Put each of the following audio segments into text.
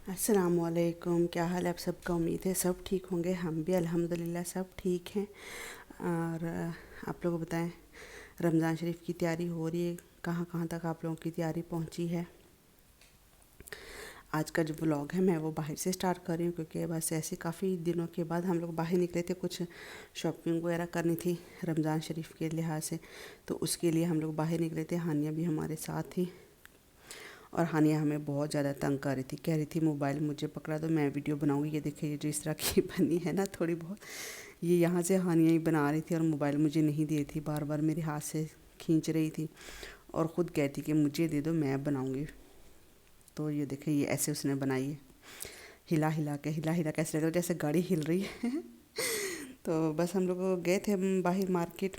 अस्सलाम वालेकुम। क्या हाल है आप सबका? उम्मीद है सब ठीक होंगे। हम भी अल्हम्दुलिल्लाह सब ठीक हैं। और आप लोग बताएं, रमज़ान शरीफ की तैयारी हो रही है? कहाँ कहाँ तक आप लोगों की तैयारी पहुंची है? आज का जो व्लॉग है मैं वो बाहर से स्टार्ट कर रही हूँ, क्योंकि बस ऐसे काफ़ी दिनों के बाद हम लोग बाहर निकले थे। कुछ शॉपिंग वगैरह करनी थी रमज़ान शरीफ के लिहाज से, तो उसके लिए हम लोग बाहर निकले थे। हानिया भी हमारे साथ थी, और हानिया हमें बहुत ज़्यादा तंग कर रही थी। कह रही थी मोबाइल मुझे पकड़ा दो, मैं वीडियो बनाऊंगी। ये देखिए, ये जो इस तरह की बनी है ना थोड़ी बहुत, ये यहाँ से हानिया ही बना रही थी और मोबाइल मुझे नहीं दे रही थी। बार बार मेरे हाथ से खींच रही थी और ख़ुद कहती कि मुझे दे दो, मैं बनाऊंगी। तो ये देखिए, ये ऐसे उसने बनाई है, हिला हिला के ऐसे लग रहा है जैसे गाड़ी हिल रही है। तो बस हम लोग गए थे बाहर मार्केट,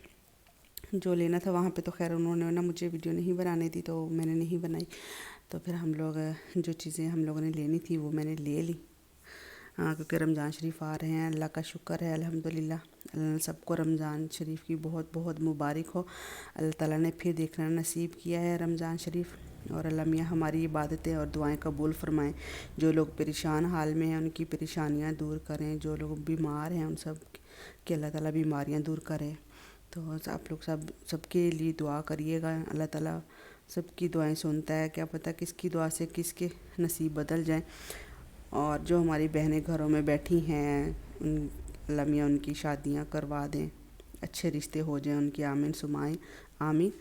जो लेना था वहाँ पे। तो खैर उन्होंने ना मुझे वीडियो नहीं बनाने दी, तो मैंने नहीं बनाई। तो फिर हम लोग जो चीज़ें हम लोगों ने लेनी थी वो मैंने ले ली। हाँ, क्योंकि रमज़ान शरीफ आ रहे हैं। अल्लाह का शुक्र है, अल्हम्दुलिल्लाह। सबको रमज़ान शरीफ की बहुत बहुत मुबारक हो। अल्लाह ताला ने फिर देखना नसीब किया है रमज़ान शरीफ, और अल्लाह मियाँ हमारी इबादतें और दुआएं कबूल फ़रमाएँ। जो लोग परेशान हाल में हैं उनकी परेशानियाँ दूर करें, जो लोग बीमार हैं उन सब की अल्लाह ताला बीमारियाँ दूर करें। तो आप लोग सबके लिए दुआ करिएगा। अल्लाह ताला सबकी दुआएं सुनता है, क्या पता किसकी दुआ से किसके नसीब बदल जाएं। और जो हमारी बहनें घरों में बैठी हैं, उन अल्लाह मियाँ उनकी शादियां करवा दें, अच्छे रिश्ते हो जाएं उनकी, आमीन सुमाएं आमीन।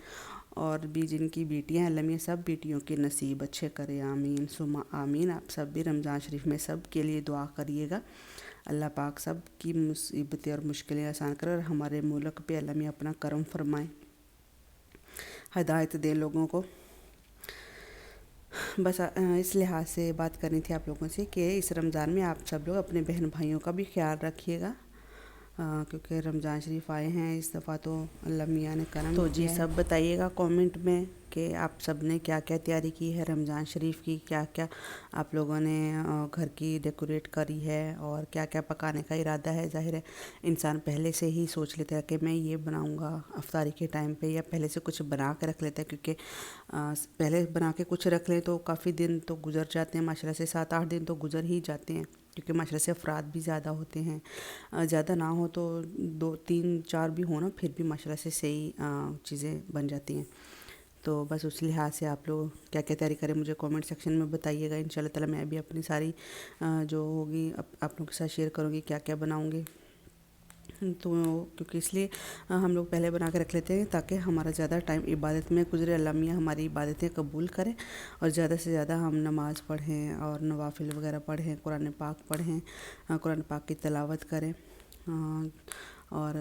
और भी जिनकी बेटियां हैं, अल्लाह मियाँ सब बेटियों के नसीब अच्छे करे, आमीन सुमा आमीन। आप सब भी रमज़ान शरीफ में सब के लिए दुआ करिएगा। अल्लाह पाक सब की मुसीबतें और मुश्किलें आसान करे, और हमारे मुल्क पे अल्लाह मियाँ अपना करम फरमाएं, हिदायत दे लोगों को। बस इस लिहाज से बात करनी थी आप लोगों से कि इस रमज़ान में आप सब लोग अपने बहन भाइयों का भी ख्याल रखिएगा, क्योंकि रमज़ान शरीफ आए हैं इस दफ़ा, तो अल्लाह मियाँ ने करम तो जी सब बताइएगा कमेंट में कि आप सब ने क्या क्या तैयारी की है रमज़ान शरीफ की, क्या क्या आप लोगों ने घर की डेकोरेट करी है, और क्या क्या पकाने का इरादा है। ज़ाहिर है इंसान पहले से ही सोच लेता है कि मैं ये बनाऊंगा अफ्तारी के टाइम पे, या पहले से कुछ बना के रख लेता है, क्योंकि पहले बना के कुछ रख लें तो काफ़ी दिन तो गुजर जाते हैं, माशाल्लाह से 7-8 दिन तो गुजर ही जाते हैं, क्योंकि माशाल्लाह से अफराद भी ज़्यादा होते हैं। ज़्यादा ना हो तो 2-3-4 भी हो ना, फिर भी माशाल्लाह से सही चीज़ें बन जाती हैं। तो बस उस लिहाज से आप लोग क्या क्या तैयारी करें मुझे कमेंट सेक्शन में बताइएगा। इंशाल्लाह ताला मैं भी अपनी सारी जो होगी आप लोगों के साथ शेयर करूँगी, क्या क्या बनाऊँगी। तो क्योंकि इसलिए हम लोग पहले बना के रख लेते हैं, ताकि हमारा ज़्यादा टाइम इबादत में गुजरे, अल्लाह मियाँ हमारी इबादतें कबूल करें, और ज़्यादा से ज़्यादा हम नमाज़ पढ़ें और नवाफिल वगैरह पढ़ें, कुरान पाक पढ़ें, कुरान पाक की तिलावत करें। और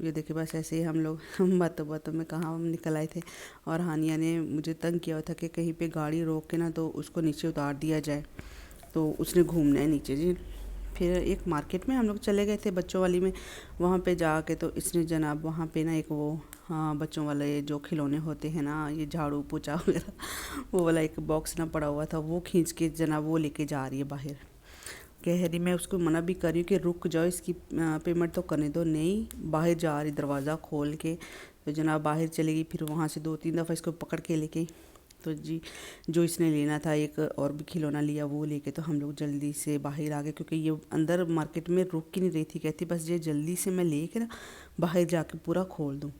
ये देखिए, बस ऐसे ही हम लोग बातों बातों में कहाँ हम निकल आए थे, और हानिया ने मुझे तंग किया हुआ था कि कहीं पे गाड़ी रोक के ना तो उसको नीचे उतार दिया जाए, तो उसने घूमना है नीचे जी। फिर एक मार्केट में हम लोग चले गए थे बच्चों वाली में, वहाँ पे जाके तो इसने जनाब वहाँ पे ना एक वो, हाँ, बच्चों वाले जो खिलौने होते हैं ना, ये झाड़ू पोछा वगैरह, वो वाला एक बॉक्स ना पड़ा हुआ था, वो खींच के जनाब वो लेके जा रही है बाहर। कह रही, मैं उसको मना भी कर रही हूँ कि रुक जाओ, इसकी पेमेंट तो करने दो, नहीं बाहर जा रही दरवाज़ा खोल के। तो जनाब बाहर चली गई, फिर वहाँ से 2-3 दफ़ा इसको पकड़ के लेके, तो जी जो इसने लेना था एक और भी खिलौना लिया, वो लेके तो हम लोग जल्दी से बाहर आ गए, क्योंकि ये अंदर मार्केट में रुक ही नहीं रही थी। कहती बस ये जल्दी से मैं लेके ना बाहर जाके पूरा खोल दूँ।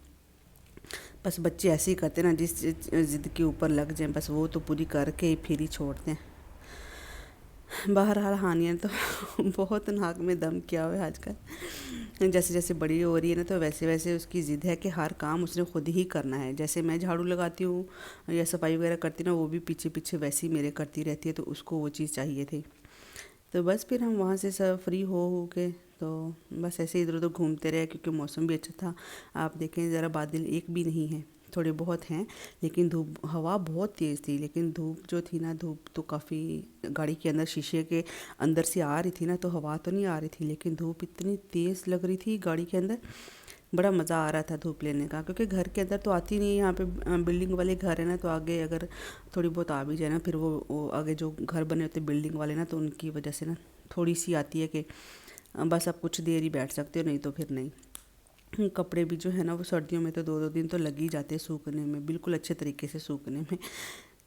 बस बच्चे ऐसे ही करते ना, जिस ज़िद के ऊपर लग जाएं बस वो तो पूरी करके ही फिर ही छोड़ते हैं। बहरहाल हानिया तो बहुत नाक में दम किया हुआ है आजकल। जैसे जैसे बड़ी हो रही है ना, तो वैसे वैसे उसकी ज़िद है कि हर काम उसने खुद ही करना है। जैसे मैं झाड़ू लगाती हूँ या सफाई वगैरह करती ना, वो भी पीछे पीछे वैसे ही मेरे करती रहती है, तो उसको वो चीज़ चाहिए थी। तो बस फिर हम वहाँ से सब फ्री हो के तो बस ऐसे इधर उधर घूमते रहे, क्योंकि मौसम भी अच्छा था। आप देखें ज़रा, बादल एक भी नहीं है, थोड़े बहुत हैं, लेकिन धूप हवा बहुत तेज़ थी, लेकिन धूप जो थी ना, धूप तो काफ़ी गाड़ी के अंदर शीशे के अंदर से आ रही थी ना, तो हवा तो नहीं आ रही थी, लेकिन धूप इतनी तेज़ लग रही थी गाड़ी के अंदर। बड़ा मज़ा आ रहा था धूप लेने का, क्योंकि घर के अंदर तो आती नहीं है। यहाँ पे बिल्डिंग वाले घर है ना, तो आगे अगर थोड़ी बहुत आ भी जाए ना, फिर वो आगे जो घर बने होते बिल्डिंग वाले ना, तो उनकी वजह से ना थोड़ी सी आती है कि बस आप कुछ देर ही बैठ सकते हो, नहीं तो फिर नहीं। कपड़े भी जो है ना, वो सर्दियों में तो 2-2 दिन तो लग ही जाते हैं सूखने में, बिल्कुल अच्छे तरीके से सूखने में।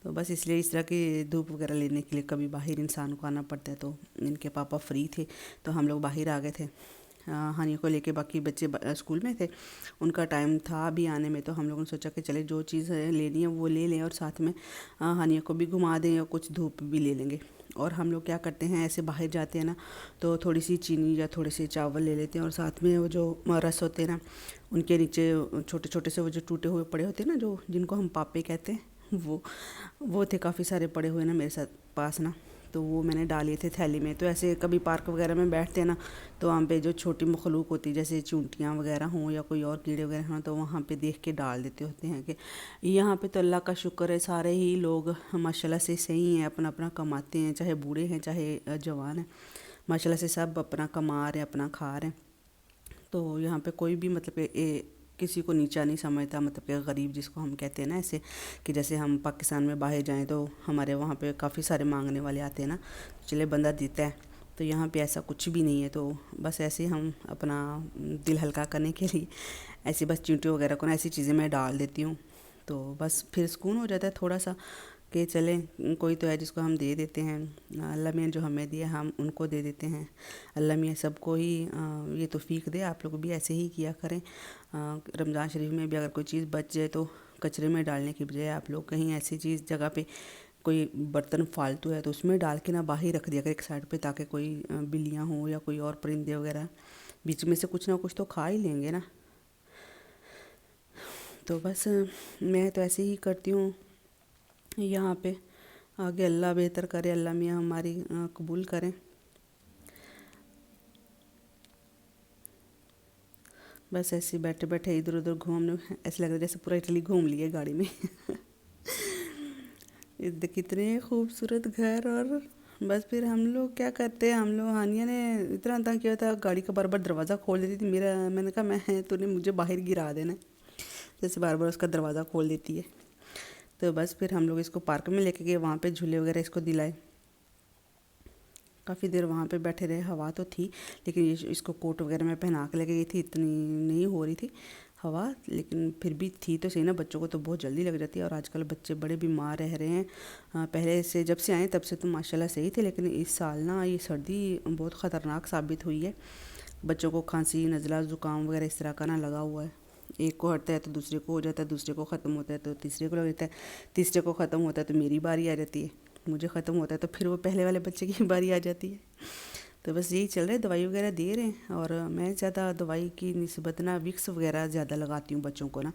تو بس اس لیے اس طرح کی دھوپ وغیرہ لینے کے لیے کبھی باہر انسان کو آنا پڑتا ہے. تو ان کے پاپا فری تھے تو ہم لوگ باہر آ گئے تھے ہانی کو لے کے. باقی بچے اسکول میں تھے, ان کا ٹائم تھا ابھی آنے میں, تو ہم لوگوں نے سوچا کہ چلے جو چیز لینی ہے وہ لے لیں اور ساتھ میں ہانی کو بھی گھما دیں اور کچھ دھوپ بھی لے لیں گے. اور ہم لوگ کیا کرتے ہیں, ایسے باہر جاتے ہیں نا تو تھوڑی سی چینی یا تھوڑے سے چاول لے لیتے ہیں, اور ساتھ میں وہ جو رس ہوتے ہیں نا ان کے نیچے چھوٹے چھوٹے سے وہ جو ٹوٹے ہوئے پڑے ہوتے ہیں نا, جو جن کو ہم پاپے کہتے ہیں, وہ تھے کافی سارے پڑے ہوئے نا میرے ساتھ پاس نا. تو وہ میں نے ڈالے تھے تھیلی میں. تو ایسے کبھی پارک وغیرہ میں بیٹھتے ہیں نا تو وہاں پہ جو چھوٹی مخلوق ہوتی ہے جیسے چونٹیاں وغیرہ ہوں یا کوئی اور کیڑے وغیرہ ہوں, تو وہاں پہ دیکھ کے ڈال دیتے ہوتے ہیں. کہ یہاں پہ تو اللہ کا شکر ہے سارے ہی لوگ ماشاء اللہ سے صحیح ہیں, اپنا اپنا کماتے ہیں, چاہے بوڑھے ہیں چاہے جوان ہیں, ماشاء اللہ سے سب اپنا کما رہے ہیں, اپنا کھا رہے ہیں. تو یہاں پہ کوئی بھی مطلب کہ کسی کو نیچا نہیں سمجھتا, مطلب کہ غریب جس کو ہم کہتے ہیں نا, ایسے کہ جیسے ہم پاکستان میں باہر جائیں تو ہمارے وہاں پہ کافی سارے مانگنے والے آتے ہیں نا, چلے بندہ دیتا ہے. تو یہاں پہ ایسا کچھ بھی نہیں ہے. تو بس ایسے ہم اپنا دل ہلکا کرنے کے لیے ایسی بس چینٹی وغیرہ کو نا ایسی چیزیں میں ڈال دیتی ہوں. تو بس پھر سکون ہو جاتا ہے تھوڑا سا کہ چلیں کوئی تو ہے جس کو ہم دے دیتے ہیں. اللہ میاں جو ہمیں دیا ہم ان کو دے دیتے ہیں. اللہ میاں سب کو ہی یہ توفیق دے. آپ لوگ بھی ایسے ہی کیا کریں. رمضان شریف میں بھی اگر کوئی چیز بچ جائے تو کچرے میں ڈالنے کی بجائے آپ لوگ کہیں ایسی چیز جگہ پہ کوئی برتن فالتو ہے تو اس میں ڈال کے نہ باہر رکھ دیا کر ایک سائڈ پہ, تاکہ کوئی بلیاں ہوں یا کوئی اور پرندے وغیرہ بیچ میں سے کچھ نہ کچھ تو کھا ہی لیں گے نا. تو بس میں تو ایسے ہی کرتی ہوں یہاں پہ. آگے اللہ بہتر کرے, اللہ میاں ہماری قبول کریں. بس ایسے بیٹھے بیٹھے ادھر ادھر گھومنے, ایسے لگ رہا ہے جیسے پورا اٹلی گھوم لیے گاڑی میں. کتنے خوبصورت گھر. اور بس پھر ہم لوگ کیا کرتے ہیں, ہم لوگ ہانیہ نے اتنا تنگ کیا تھا, گاڑی کا بار بار دروازہ کھول دیتی تھی. میں نے کہا تو نے مجھے باہر گرا دینا, جیسے بار بار اس کا دروازہ کھول دیتی ہے. تو بس پھر ہم لوگ اس کو پارک میں لے کے گئے, وہاں پہ جھولے وغیرہ اس کو دلائے. کافی دیر وہاں پہ بیٹھے رہے. ہوا تو تھی لیکن اس کو کوٹ وغیرہ میں پہنا کے لے گئی تھی, اتنی نہیں ہو رہی تھی ہوا, لیکن پھر بھی تھی تو صحیح نا. بچوں کو تو بہت جلدی لگ جاتی ہے, اور آج کل بچے بڑے بیمار رہ رہے ہیں. پہلے سے جب سے آئیں تب سے تو ماشاء اللہ صحیح تھے, لیکن اس سال نا یہ سردی بہت خطرناک ثابت ہوئی ہے. بچوں کو کھانسی نزلہ زکام وغیرہ اس طرح کا نا لگا ہوا ہے. ایک کو ہٹتا ہے تو دوسرے کو ہو جاتا ہے, دوسرے کو ختم ہوتا ہے تو تیسرے کو لگ جاتا ہے, تیسرے کو ختم ہوتا ہے تو میری باری آ جاتی ہے, مجھے ختم ہوتا ہے تو پھر وہ پہلے والے بچے کی باری آ جاتی ہے. تو بس یہی چل رہا ہے, دوائی وغیرہ دے رہے ہیں. اور میں زیادہ دوائی کی نسبت نا وکس وغیرہ زیادہ لگاتی ہوں بچوں کو نا.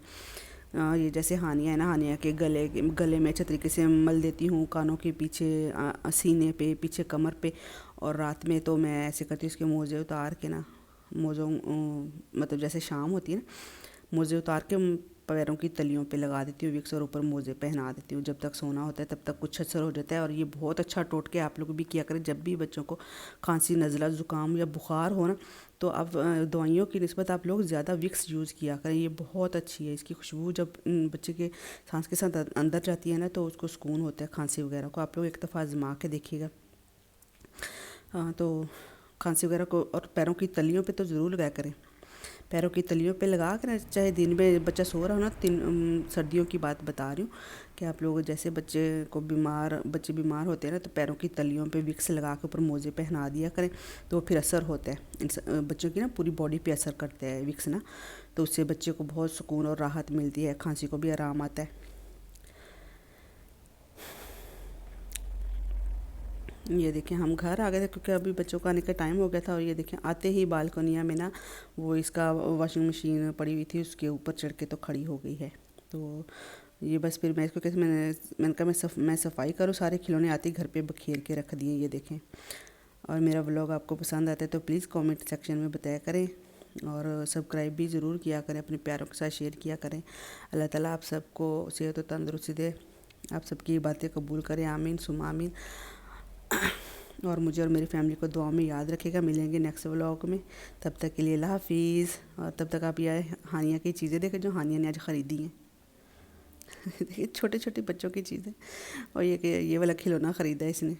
یہ جیسے ہانیہ ہے نا, ہانیہ کے گلے میں اچھے طریقے سے مل دیتی ہوں, کانوں کے پیچھے, سینے پہ, پیچھے کمر پہ. اور رات میں تو میں ایسے کرتی ہوں اس کے موزے اتار کے نا, موزوں مطلب جیسے شام ہوتی ہے نا, موزے اتار کے پیروں کی تلیوں پہ لگا دیتی ہوں وکس, اور اوپر موزے پہنا دیتی ہوں. جب تک سونا ہوتا ہے تب تک کچھ اثر ہو جاتا ہے. اور یہ بہت اچھا ٹوٹکے آپ لوگ بھی کیا کریں. جب بھی بچوں کو کھانسی نزلہ زکام یا بخار ہو نا, تو اب دوائیوں کی نسبت آپ لوگ زیادہ وکس یوز کیا کریں. یہ بہت اچھی ہے. اس کی خوشبو جب بچے کے سانس کے ساتھ اندر جاتی ہے نا تو اس کو سکون ہوتا ہے. کھانسی وغیرہ کو آپ لوگ ایک دفعہ آزما کے دیکھیے گا. تو کھانسی وغیرہ کو اور پیروں کی تلیوں پہ تو ضرور لگایا کریں. پیروں کی تلیوں پہ لگا کر, چاہے دن میں بچہ سو رہا ہو نا, سردیوں کی بات بتا رہی ہوں کہ آپ لوگ جیسے بچے بیمار ہوتے ہیں نا, تو پیروں کی تلیوں پہ وکس لگا کے اوپر موزے پہنا دیا کریں, تو پھر اثر ہوتا ہے. بچوں کی نا پوری باڈی پہ اثر کرتا ہے وکس نا, تو اس سے بچے کو بہت سکون اور راحت ملتی ہے, کھانسی کو بھی آرام آتا ہے. یہ دیکھیں ہم گھر آ گئے تھے کیونکہ ابھی بچوں کا آنے کا ٹائم ہو گیا تھا. اور یہ دیکھیں آتے ہی بالکنیہ میں نا وہ اس کا واشنگ مشین پڑی ہوئی تھی, اس کے اوپر چڑھ کے تو کھڑی ہو گئی ہے. تو یہ بس پھر میں اس کو کہتے میں نے کہا میں صفائی کروں, سارے کھلونے آتے گھر پہ بکھیر کے رکھ دیے. یہ دیکھیں. اور میرا ولاگ آپ کو پسند آتا ہے تو پلیز کامنٹ سیکشن میں بتایا کریں, اور سبسکرائب بھی ضرور کیا کریں, اپنے پیاروں کے ساتھ شیئر کیا کریں. اللہ تعالیٰ آپ سب کو صحت و تندرستی دے, آپ سب کی باتیں قبول کریں. آمین ثم آمین. اور مجھے اور میری فیملی کو دعاؤں میں یاد رکھے گا. ملیں گے نیکسٹ ولاگ میں, تب تک کے لیے اللہ حافظ. اور تب تک آپ یہ ہانیہ کی چیزیں دیکھیں جو ہانیہ نے آج خریدی ہیں. چھوٹے چھوٹے بچوں کی چیزیں. اور یہ کہ یہ والا کھلونا خریدا ہے اس نے.